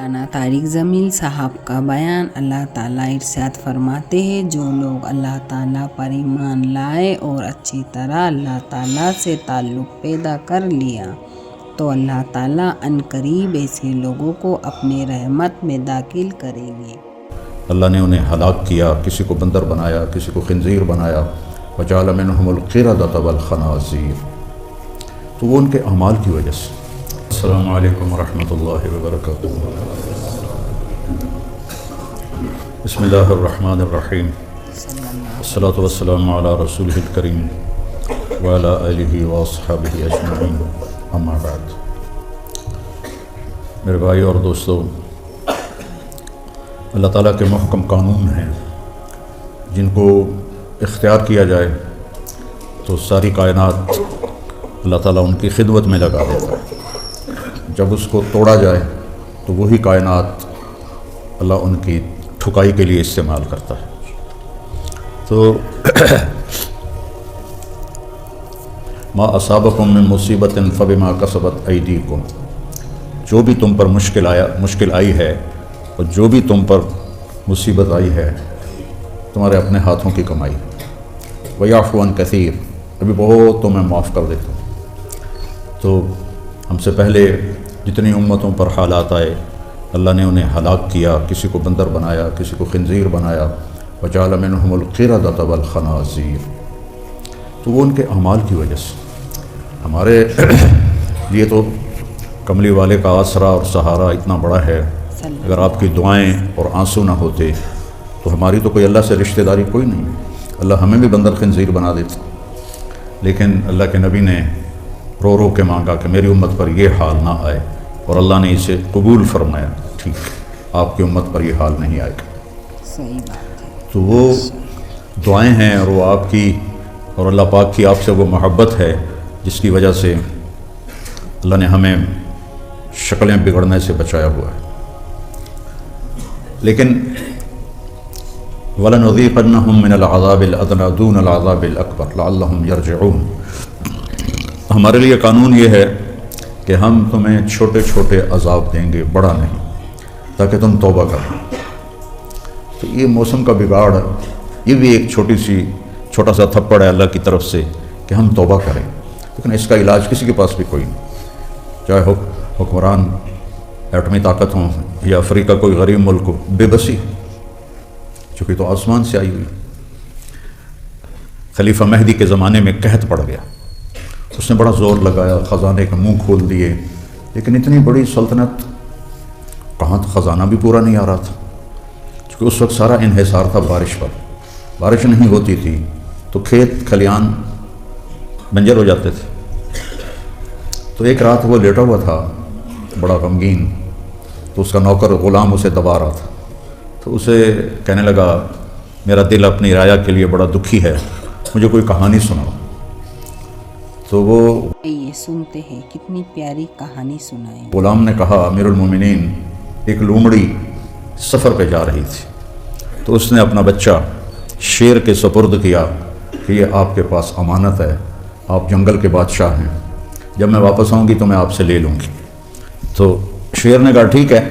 مولانا طارق جمیل صاحب کا بیان۔ اللہ تعالیٰ ارشاد فرماتے ہیں، جو لوگ اللہ تعالیٰ پر ایمان لائے اور اچھی طرح اللہ تعالیٰ سے تعلق پیدا کر لیا تو اللہ تعالیٰ عنقریب ایسے لوگوں کو اپنے رحمت میں داخل کریں گے۔ اللہ نے انہیں ہلاک کیا، کسی کو بندر بنایا، کسی کو خنزیر بنایا، وجعل منہم القردۃ والخنازیر، تو وہ ان کے اعمال کی وجہ سے۔ السلام علیکم ورحمۃ اللہ وبرکاتہ۔ بسم اللہ الرحمن الرحیم، والصلاۃ والسلام علی رسولہ الکریم وعلی آلہ واصحابہ اجمعین، اما بعد۔ میرے بھائی اور دوستو، اللہ تعالیٰ کے محکم قانون ہیں جن کو اختیار کیا جائے تو ساری کائنات اللہ تعالیٰ ان کی خدمت میں لگا دیتا ہے، جب اس کو توڑا جائے تو وہی کائنات اللہ ان کی ٹھکائی کے لیے استعمال کرتا ہے۔ تو ما اصابکم من مصیبت فبما کسبت ایدیکم، جو بھی تم پر مشکل آئی ہے اور جو بھی تم پر مصیبت آئی ہے تمہارے اپنے ہاتھوں کی کمائی، ویعفو عن کثیر، ابھی بہت تو میں معاف کر دیتا ہوں۔ تو ہم سے پہلے جتنی امتوں پر حالات آئے اللہ نے انہیں ہلاک کیا، کسی کو بندر بنایا، کسی کو خنزیر بنایا، وجعل منہم القردۃ والخنازیر، تو وہ ان کے اعمال کی وجہ سے۔ ہمارے لیے تو کملی والے کا آسرا اور سہارا اتنا بڑا ہے، اگر آپ کی دعائیں اور آنسو نہ ہوتے تو ہماری تو کوئی اللہ سے رشتہ داری کوئی نہیں، اللہ ہمیں بھی بندر خنزیر بنا دیتا۔ لیکن اللہ کے نبی نے رو رو کے مانگا کہ میری امت پر یہ حال نہ آئے، اور اللہ نے اسے قبول فرمایا، ٹھیک آپ کی امت پر یہ حال نہیں آئے گا۔ صحیح بات ہے۔ تو وہ دعائیں ہیں اور وہ آپ کی اور اللہ پاک کی آپ سے وہ محبت ہے جس کی وجہ سے اللہ نے ہمیں شکلیں بگڑنے سے بچایا ہوا ہے۔ لیکن وَلَنُذِيقَنَّهُم مِّنَ الْعَذَابِ الْأَدْنَىٰ دُونَ الْعَذَابِ الْأَكْبَرِ لَعَلَّهُمْ يَرْجِعُونَ، ہمارے لیے قانون یہ ہے کہ ہم تمہیں چھوٹے چھوٹے عذاب دیں گے، بڑا نہیں، تاکہ تم توبہ کرو۔ تو یہ موسم کا بگاڑ، یہ بھی ایک چھوٹا سا تھپڑ ہے اللہ کی طرف سے کہ ہم توبہ کریں، لیکن اس کا علاج کسی کے پاس بھی کوئی نہیں، چاہے حکمران ایٹمی طاقت ہوں یا افریقہ کوئی غریب ملک ہو، بے بسی، چونکہ تو آسمان سے آئی ہوئی۔ خلیفہ مہدی کے زمانے میں قحط پڑ گیا، اس نے بڑا زور لگایا، خزانے کا منہ کھول دیے، لیکن اتنی بڑی سلطنت کہاں خزانہ بھی پورا نہیں آ رہا تھا، کیونکہ اس وقت سارا انحصار تھا بارش پر، بارش نہیں ہوتی تھی تو کھیت کھلیان بنجر ہو جاتے تھے۔ تو ایک رات وہ لیٹا ہوا تھا بڑا غمگین، تو اس کا نوکر غلام اسے دبا رہا تھا، تو اسے کہنے لگا میرا دل اپنی رعایا کے لیے بڑا دکھی ہے، مجھے کوئی کہانی سناؤ۔ تو وہ یہ سنتے ہیں، کتنی پیاری کہانی سنائیں۔ غلام نے کہا امیر المومنین، ایک لومڑی سفر پہ جا رہی تھی، تو اس نے اپنا بچہ شیر کے سپرد کیا کہ یہ آپ کے پاس امانت ہے، آپ جنگل کے بادشاہ ہیں، جب میں واپس آؤں گی تو میں آپ سے لے لوں گی۔ تو شیر نے کہا ٹھیک ہے،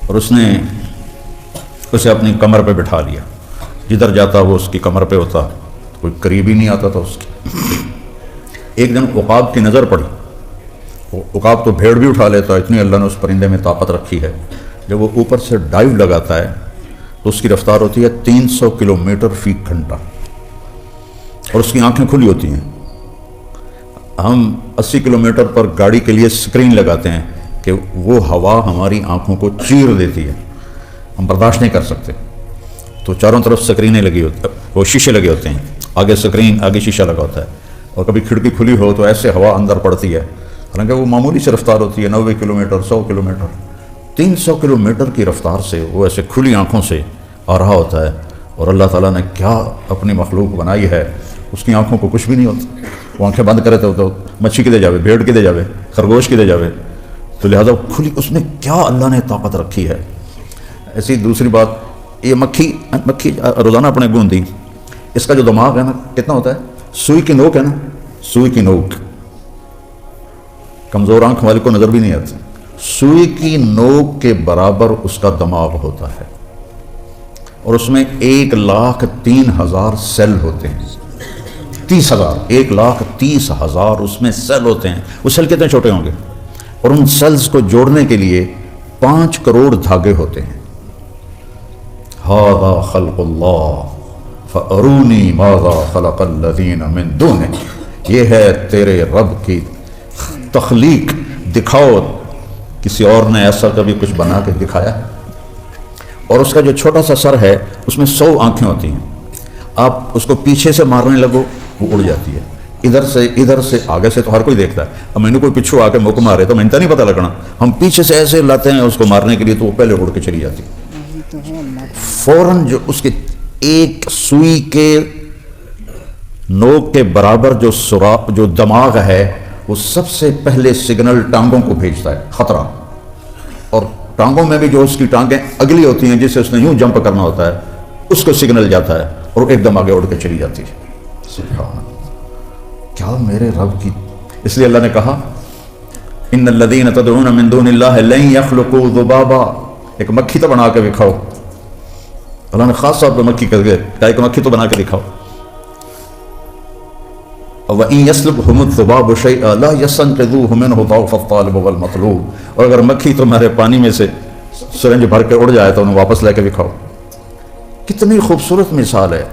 اور اس نے اسے اپنی کمر پہ بٹھا لیا، جدھر جاتا وہ اس کی کمر پہ ہوتا، کوئی قریب ہی نہیں آتا تھا اس کی۔ ایک دن عقاب کی نظر پڑی، عقاب تو بھیڑ بھی اٹھا لیتا، اتنی اللہ نے اس پرندے میں طاقت رکھی ہے، جب وہ اوپر سے ڈائیو لگاتا ہے تو اس کی رفتار ہوتی ہے 300 کلومیٹر فی گھنٹہ، اور اس کی آنکھیں کھلی ہوتی ہیں۔ ہم 80 کلومیٹر پر گاڑی کے لیے سکرین لگاتے ہیں کہ وہ ہوا ہماری آنکھوں کو چیر دیتی ہے، ہم برداشت نہیں کر سکتے، تو چاروں طرف سکرینیں لگی ہوتی ہیں، وہ شیشے لگے ہوتے ہیں، آگے سکرین، آگے شیشہ لگا ہوتا ہے، اور کبھی کھڑکی کھلی ہو تو ایسے ہوا اندر پڑتی ہے، حالانکہ وہ معمولی سے رفتار ہوتی ہے، 90 کلومیٹر، 100 کلومیٹر، 300 کلومیٹر کی رفتار سے وہ ایسے کھلی آنکھوں سے آ رہا ہوتا ہے، اور اللہ تعالیٰ نے کیا اپنی مخلوق بنائی ہے، اس کی آنکھوں کو کچھ بھی نہیں ہوتا، وہ آنکھیں بند کرے تو مچھی کدے جاوے، بھیڑ کدے جاوے، خرگوش کدے جاوے، تو لہذا کھلی، اس میں کیا اللہ نے طاقت رکھی ہے۔ ایسی دوسری بات، یہ مکھی روزانہ اپنے گوندی، اس کا جو دماغ ہے نا کتنا ہوتا ہے، سوئی کی نوک ہے نا، سوئی کی نوک، کمزور آنکھ والے کو نظر بھی نہیں آتی، سوئی کی نوک کے برابر اس کا دماغ ہوتا ہے، اور اس میں 1,03,000 سیل ہوتے ہیں، 30,000، 1,30,000 اس میں سیل ہوتے ہیں۔ وہ سیل کتنے چھوٹے ہوں گے؟ اور ان سیلز کو جوڑنے کے لیے 5 کروڑ دھاگے ہوتے ہیں۔ ھذا خلق اللہ فارونی ماذا خلق الذین من دونہ، یہ ہے تیرے رب کی تخلیق، دکھاؤ کسی اور نے ایسا کبھی کچھ بنا کے دکھایا؟ اور اس کا جو چھوٹا سا سر ہے اس میں 100 آنکھیں ہوتی ہیں، آپ اس کو پیچھے سے مارنے لگو وہ اڑ جاتی ہے، ادھر سے آگے سے تو ہر کوئی دیکھتا ہے، اب میں نے کوئی پچھو آ کے موقع مارے تو میں نے نہیں پتہ لگنا، ہم پیچھے سے ایسے لاتے ہیں اس کو مارنے کے لیے تو وہ پہلے اڑ کے چلی جاتی ہے۔ فوراً جو اس کے ایک سوئی کے نوک کے برابر جو دماغ ہے وہ سب سے پہلے سگنل ٹانگوں کو بھیجتا ہے، خطرہ، اور ٹانگوں میں بھی جو اس کی ٹانگیں اگلی ہوتی ہیں جسے اس نے یوں جمپ کرنا ہوتا ہے اس کو سگنل جاتا ہے اور ایک دم آگے اڑ کے چلی جاتی ہے۔ سبحان اللہ، کیا میرے رب کی، اس لیے اللہ نے کہا ان الذین تدعون من دون اللہ لن یخلقوا ذبابا، ایک مکھی تو بنا کے دکھاؤ، اللہ نے خاص طور پہ مکھی کر کے کہا ایک مکھی تو بنا کے دکھاؤ۔ وَإِن يَسْلُبْهُمُ الذُّبَابُ شَيْئًا لَا يَسْتَنقِذُوهُ مِنْهُ ضَعْفَ الطَّالِبِ وَالْمَطْلُوبِ، اور اگر مکھی تمہارے پانی میں سے سرنج بھر کے اڑ جائے تو انہیں واپس لے کے دکھاؤ۔ کتنی خوبصورت مثال ہے۔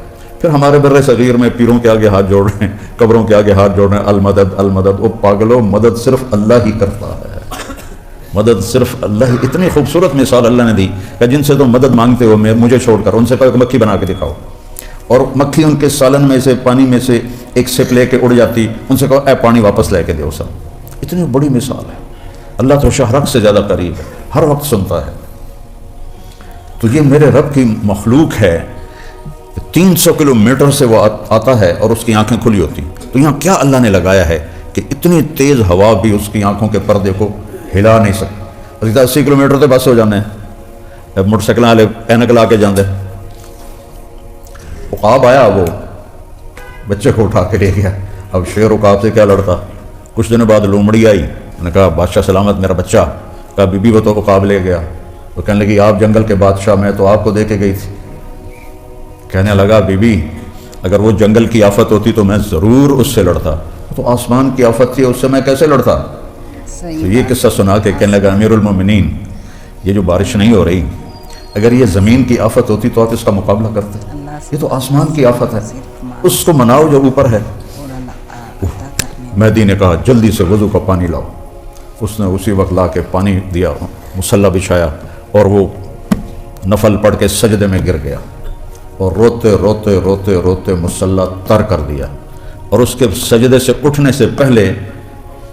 پھر ہمارے بر صغیر میں پیروں کے آگے ہاتھ جوڑ رہے ہیں، قبروں کے آگے ہاتھ جوڑ رہے ہیں، المدد المدد، وہ پاگلو، مدد صرف اللہ ہی کرتا ہے، مدد صرف اللہ ہی۔ اتنی خوبصورت مثال اللہ نے دی کہ جن سے تم مدد مانگتے ہو مجھے چھوڑ کر، ان سے کہو کہ مکھی بنا کے دکھاؤ، اور مکھی ان کے سالن میں سے پانی میں سے ایک سپ لے کے اڑ جاتی، ان سے کہو اے پانی واپس لے کے دو سب۔ اتنی بڑی مثال ہے۔ اللہ تو شہرک سے زیادہ قریب ہے، ہر وقت سنتا ہے۔ تو یہ میرے رب کی مخلوق ہے، 300 کلومیٹر سے وہ آتا ہے اور اس کی آنکھیں کھلی ہوتی، تو یہاں کیا اللہ نے لگایا ہے کہ اتنی تیز ہوا بھی اس کی آنکھوں کے پردے کو ہلا نہیں سکتی۔ 80 کلومیٹر تو بس ہو جانے ہیں، موٹر سائیکل والے اینک لا کے جاندے، عقاب آیا وہ بچے کو اٹھا کے لے گیا۔ اب شیر عقاب سے کیا لڑتا؟ کچھ دنوں بعد لومڑی آئی، انہوں نے کہا بادشاہ سلامت میرا بچہ، کہا بی بی وہ تو عقاب لے گیا۔ وہ کہنے لگی آپ جنگل کے بادشاہ، میں تو آپ کو دے کے گئی تھی۔ کہنے لگا بی بی اگر وہ جنگل کی آفت ہوتی تو میں ضرور اس سے لڑتا، تو آسمان کی آفت تھی اس سے میں کیسے لڑتا؟ تو یہ قصہ سنا کے کہنے لگا امیر المومنین یہ جو بارش نہیں ہو رہی، اگر یہ زمین کی آفت ہوتی تو آپ اس کا مقابلہ کرتے، یہ تو آسمان کی آفت ہے، اس کو مناؤ جو اوپر ہے۔ مہدی نے کہا جلدی سے وضو کا پانی لاؤ، اس نے اسی وقت لا کے پانی دیا، مصلی بچھایا، اور وہ نفل پڑھ کے سجدے میں گر گیا، اور روتے روتے روتے روتے مصلی تر کر دیا، اور اس کے سجدے سے اٹھنے سے پہلے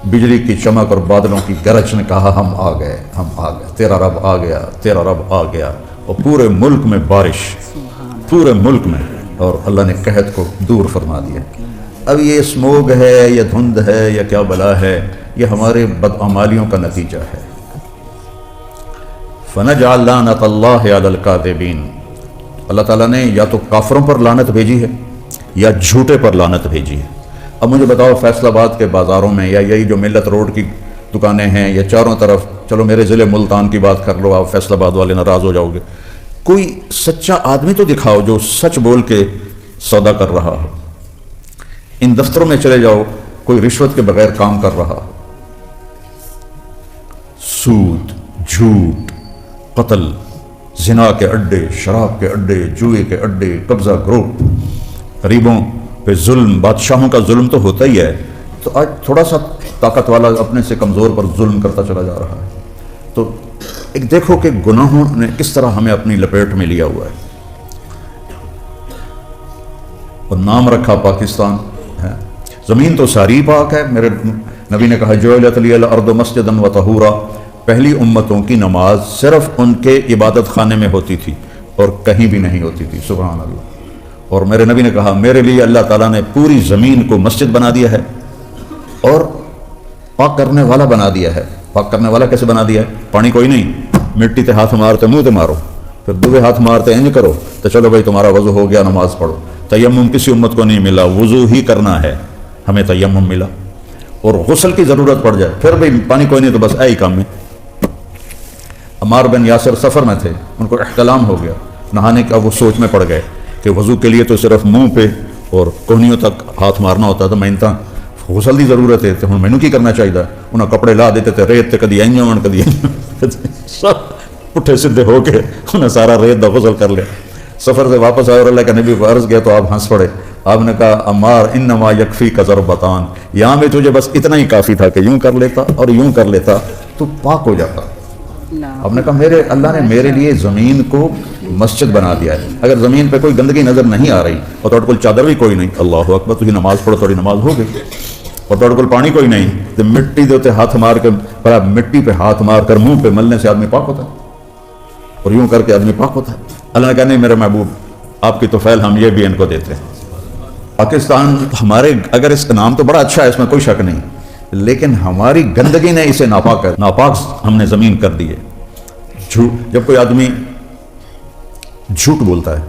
بجلی کی چمک اور بادلوں کی گرج نے کہا ہم آ گئے، ہم آ گئے، تیرا رب آ گیا، تیرا رب آ گیا، اور پورے ملک میں بارش، پورے ملک میں، اور اللہ نے قحط کو دور فرما دیا۔ اب یہ اسموگ ہے یا دھند ہے یا کیا بلا ہے، یہ ہمارے بدعمالیوں کا نتیجہ ہے۔ فَنَجْعَلْ لَعْنَتَ اللَّهِ عَلَى الْكَاذِبِينَ، اللہ تعالیٰ نے یا تو کافروں پر لعنت بھیجی ہے یا جھوٹے پر لعنت بھیجی ہے۔ اب مجھے بتاؤ فیصل آباد کے بازاروں میں یا یہی جو ملت روڈ کی دکانیں ہیں یا چاروں طرف، چلو میرے ضلع ملتان کی بات کر لو، آپ فیصل آباد والے ناراض ہو جاؤ گے، کوئی سچا آدمی تو دکھاؤ جو سچ بول کے سودا کر رہا ہو۔ ان دفتروں میں چلے جاؤ، کوئی رشوت کے بغیر کام کر رہا ہو۔ سود، جھوٹ، قتل، زنا کے اڈے، شراب کے اڈے، جوئے کے اڈے، قبضہ گروپ، غریبوں پہ ظلم، بادشاہوں کا ظلم تو ہوتا ہی ہے، تو آج تھوڑا سا طاقت والا اپنے سے کمزور پر ظلم کرتا چلا جا رہا ہے۔ تو ایک دیکھو کہ گناہوں نے کس طرح ہمیں اپنی لپیٹ میں لیا ہوا ہے، اور نام رکھا پاکستان ہے۔ زمین تو ساری پاک ہے، میرے نبی نے کہا جعلت لی الارض مسجدا وطہورا، پہلی امتوں کی نماز صرف ان کے عبادت خانے میں ہوتی تھی اور کہیں بھی نہیں ہوتی تھی، سبحان اللہ۔ اور میرے نبی نے کہا میرے لیے اللہ تعالیٰ نے پوری زمین کو مسجد بنا دیا ہے اور پاک کرنے والا بنا دیا ہے۔ پاک کرنے والا کیسے بنا دیا ہے؟ پانی کوئی نہیں، مٹی تے ہاتھ مارتے منہ تے مارو، پھر دوے ہاتھ مارتے انج کرو تو چلو بھائی تمہارا وضو ہو گیا، نماز پڑھو۔ تیمم کسی امت کو نہیں ملا، وضو ہی کرنا ہے، ہمیں تیمم ملا۔ اور غسل کی ضرورت پڑ جائے پھر بھی پانی کوئی نہیں تو بس اے ہی کام میں عمار بن یاسر سفر میں تھے، ان کو احتلام ہو گیا، نہانے کا وہ سوچ میں پڑ گئے کہ وضو کے لیے تو صرف منہ پہ اور کوہنیوں تک ہاتھ مارنا ہوتا تھا، میں انتا غسل دی ضرورت ہے تو ہن مینوں کی کرنا چاہیے؟ انہاں کپڑے لا دیتے تھے ریت تے، کدی اینجاں ون کدی سب پٹھے سدھے ہو کے انہیں سارا ریت دا غسل کر لیا۔ سفر سے واپس آئے اور اللہ کا نبی کو عرض کیا تو آپ ہنس پڑے، آپ نے کہا عمار انما یکفی کا ضربتان، یہاں میں تجھے بس اتنا ہی کافی تھا کہ یوں کر لیتا اور یوں کر لیتا تو پاک ہو جاتا۔ آپ نے کہا میرے اللہ نے میرے لیے زمین کو مسجد بنا دیا ہے، اگر زمین پہ کوئی گندگی نظر نہیں آ رہی اور تھوڑے کول چادر بھی کوئی نہیں، اللہ اکبر، تجھے نماز پڑھو تھوڑی نماز ہو گئی، اور تھوڑے کول پانی کوئی نہیں تو مٹی دے ہاتھ مار کے، بڑا مٹی پہ ہاتھ مار کر منہ پہ ملنے سے آدمی پاک ہوتا ہے، اور یوں کر کے آدمی پاک ہوتا ہے۔ اللہ نے کہا نہیں میرے محبوب، آپ کی توفیل ہم یہ بھی ان کو دیتے ہیں۔ پاکستان ہمارے، اگر اس کا نام تو بڑا اچھا ہے، اس میں کوئی شک نہیں، لیکن ہماری گندگی نے اسے ناپاک ہم نے زمین کر دی ہے۔ جب کوئی آدمی جھوٹ بولتا ہے،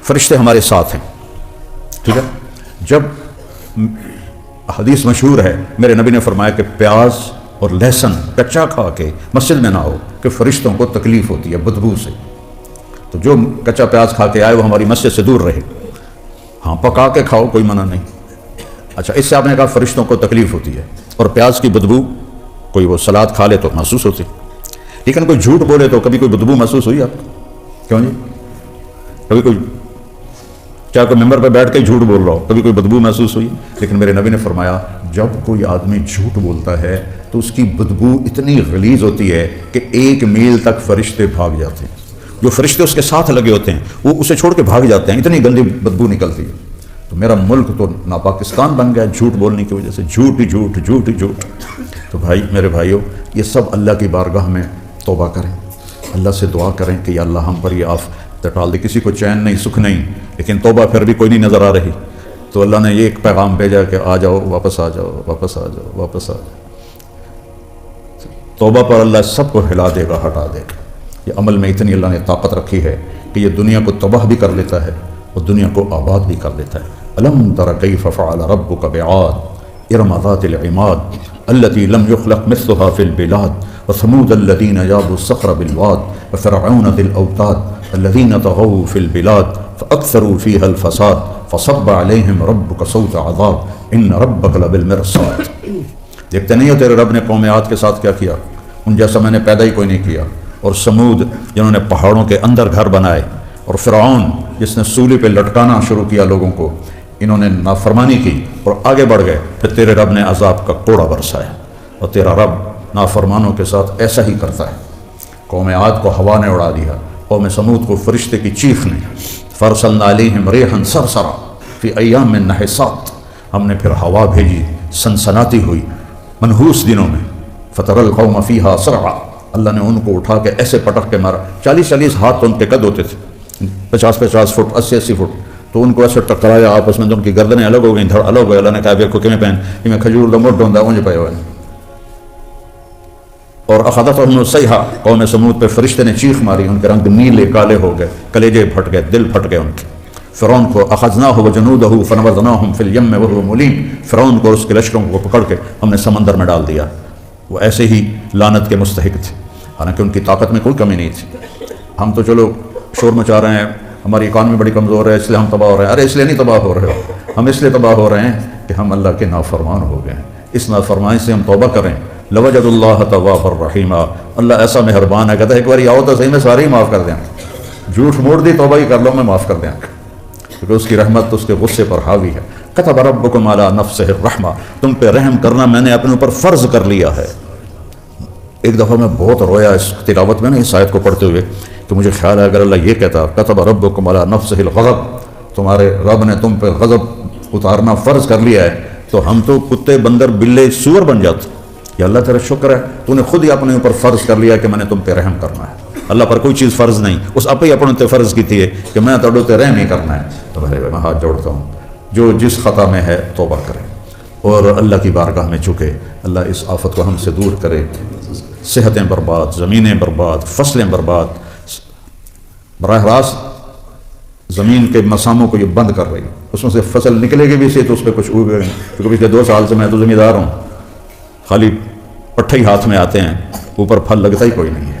فرشتے ہمارے ساتھ ہیں، ٹھیک ہے؟ جب حدیث مشہور ہے، میرے نبی نے فرمایا کہ پیاز اور لہسن کچا کھا کے مسجد میں نہ ہو کہ فرشتوں کو تکلیف ہوتی ہے بدبو سے، تو جو کچا پیاز کھا کے آئے وہ ہماری مسجد سے دور رہے۔ ہاں پکا کے کھاؤ، کوئی منع نہیں۔ اچھا، اس سے آپ نے کہا فرشتوں کو تکلیف ہوتی ہے، اور پیاز کی بدبو کوئی وہ سلاد کھا لے تو محسوس ہوتی، لیکن کوئی جھوٹ بولے تو کبھی کوئی بدبو محسوس ہوئی آپ کو؟ کیوں جی؟ کبھی کوئی کیا کوئی ممبر پہ بیٹھ کے جھوٹ بول رہا ہو، کبھی کوئی بدبو محسوس ہوئی؟ لیکن میرے نبی نے فرمایا جب کوئی آدمی جھوٹ بولتا ہے تو اس کی بدبو اتنی غلیظ ہوتی ہے کہ 1 میل تک فرشتے بھاگ جاتے ہیں، جو فرشتے اس کے ساتھ لگے ہوتے ہیں وہ اسے چھوڑ کے بھاگ جاتے ہیں، اتنی گندی بدبو نکلتی ہے۔ تو میرا ملک تو ناپاکستان بن گیا جھوٹ بولنے کی وجہ سے، جھوٹ ہی جھوٹ، جھوٹ ہی جھوٹ۔ تو بھائی میرے بھائیوں، یہ سب اللہ کی بارگاہ میں توبہ کریں، اللہ سے دعا کریں کہ یا اللہ ہم پر یہ آفت ٹال دے۔ کسی کو چین نہیں، سکھ نہیں، لیکن توبہ پھر بھی کوئی نہیں نظر آ رہی، تو اللہ نے یہ ایک پیغام بھیجا کہ آ جاؤ، واپس آ جاؤ، واپس آ جاؤ، واپس آ جاؤ۔ توبہ پر اللہ سب کو ہلا دے گا، ہٹا دے گا۔ یہ عمل میں اتنی اللہ نے طاقت رکھی ہے کہ یہ دنیا کو تباہ بھی کر لیتا ہے اور دنیا کو آباد بھی کر لیتا ہے۔ الم تر کیف فعل ربک بعاد ارم ذات العماد التي لم يخلق مثلها في البلاد وثمود الذين جابوا الصخر بالواد وفرعون ذي الاوتاد الذين طغوا في البلاد فاكثروا فيها الفساد فصب عليهم ربك صوت عذاب ان ربك لبالمرصاد۔ دیکھتے نہیں ہو تیرے رب نے قوم عاد کے ساتھ کیا کیا؟ ان جیسا میں نے پیدا ہی کوئی نہیں کیا۔ اور سمود جنہوں نے پہاڑوں کے اندر گھر بنائے، اور فرعون جس نے سولی پہ لٹکانا شروع کیا لوگوں کو، انہوں نے نافرمانی کی اور آگے بڑھ گئے، پھر تیرے رب نے عذاب کا کوڑا برسایا۔ اور تیرا رب نافرمانوں کے ساتھ ایسا ہی کرتا ہے۔ قوم عاد کو ہوا نے اڑا دیا، قوم سمود کو فرشتے کی چیخ نے، فرسلنا علیہم ریحا صرصرا فی ایام نحسات، ہم نے پھر ہوا بھیجی سنسناتی ہوئی منحوس دنوں میں، فتر القوم فیہا صرعا، اللہ نے ان کو اٹھا کے ایسے پٹک کے مارا، 40 ہاتھ تو ان کے قد ہوتے تھے، 50 فٹ 80 فٹ، تو ان کو ایسے ٹکرایا آپس میں، تو ان کی گردنیں الگ ہو گئیں، دھڑ الگ ہو گئے۔ اللہ نے کہا دیکھو کیویں پہن، یہ میں کھجور دا موٹ ہوندا اونج پئے ہوئے۔ اور اخذتهم الصیحہ، قوم سمود پہ فرشتے نے چیخ ماری، ان کے رنگ نیلے کالے ہو گئے، کلیجے پھٹ گئے، دل پھٹ گئے ان کے۔ فرعون کو اخذناہ وجنودہ فنبذناہم فی الیم وہو ملیم، فرعون کو اور اس کے لشکروں کو پکڑ کے ہم نے سمندر میں ڈال دیا، وہ ایسے ہی لعنت کے مستحق تھے، حالانکہ ان کی طاقت میں کوئی کمی نہیں تھی۔ ہم تو چلو شور مچا رہے ہیں، ہماری اکانومی بڑی کمزور ہے اس لیے ہم تباہ ہو رہے ہیں۔ ارے اس لیے نہیں تباہ ہو رہے ہو، ہم اس لیے تباہ ہو رہے ہیں کہ ہم اللہ کے نافرمان ہو گئے ہیں۔ اس نافرمانی سے ہم توبہ کریں، لوجد اللہ تواب الرحیم، اللہ ایسا مہربان ہے، کہتا ہے ایک بار آؤ تو صحیح میں سارے ہی معاف کر دیں، جھوٹ موڑ دی توبہ ہی کر لو میں معاف کر دیں، کیونکہ اس کی رحمت اس کے غصے پر حاوی ہے۔ کتب ربکم علی نفسہ الرحمہ، تم پہ رحم کرنا میں نے اپنے اوپر فرض کر لیا ہے۔ ایک دفعہ میں بہت رویا اس تلاوت میں نا اس آیت کو پڑھتے ہوئے، کہ مجھے خیال ہے اگر اللہ یہ کہتا کتب ربکم علی نفسہ الغضب، تمہارے رب نے تم پہ غضب اتارنا فرض کر لیا ہے، تو ہم تو کتے بندر بلے سور بن جاتے۔ یا اللہ تیرا شکر ہے تو نے خود ہی اپنے اوپر فرض کر لیا کہ میں نے تم پہ رحم کرنا ہے۔ اللہ پر کوئی چیز فرض نہیں، اس آپ ہی اپنے تے فرض کی تھی کہ میں تڑو تے رحم ہی کرنا ہے۔ تو میرے میں ہاتھ جوڑتا ہوں، جو جس خطا میں ہے توبہ کرے اور اللہ کی بارگاہ میں جھکے، اللہ اس آفت کو ہم سے دور کرے۔ صحتیں برباد، زمینیں برباد، فصلیں برباد، براہ راست زمین کے مساموں کو یہ بند کر رہی، اس میں سے فصل نکلے گی بھی سے تو اس پہ کچھ اگے گا، کیونکہ پچھلے 2 سال سے میں تو زمیندار ہوں، خالی پٹھے ہی ہاتھ میں آتے ہیں، اوپر پھل لگتا ہی کوئی نہیں ہے۔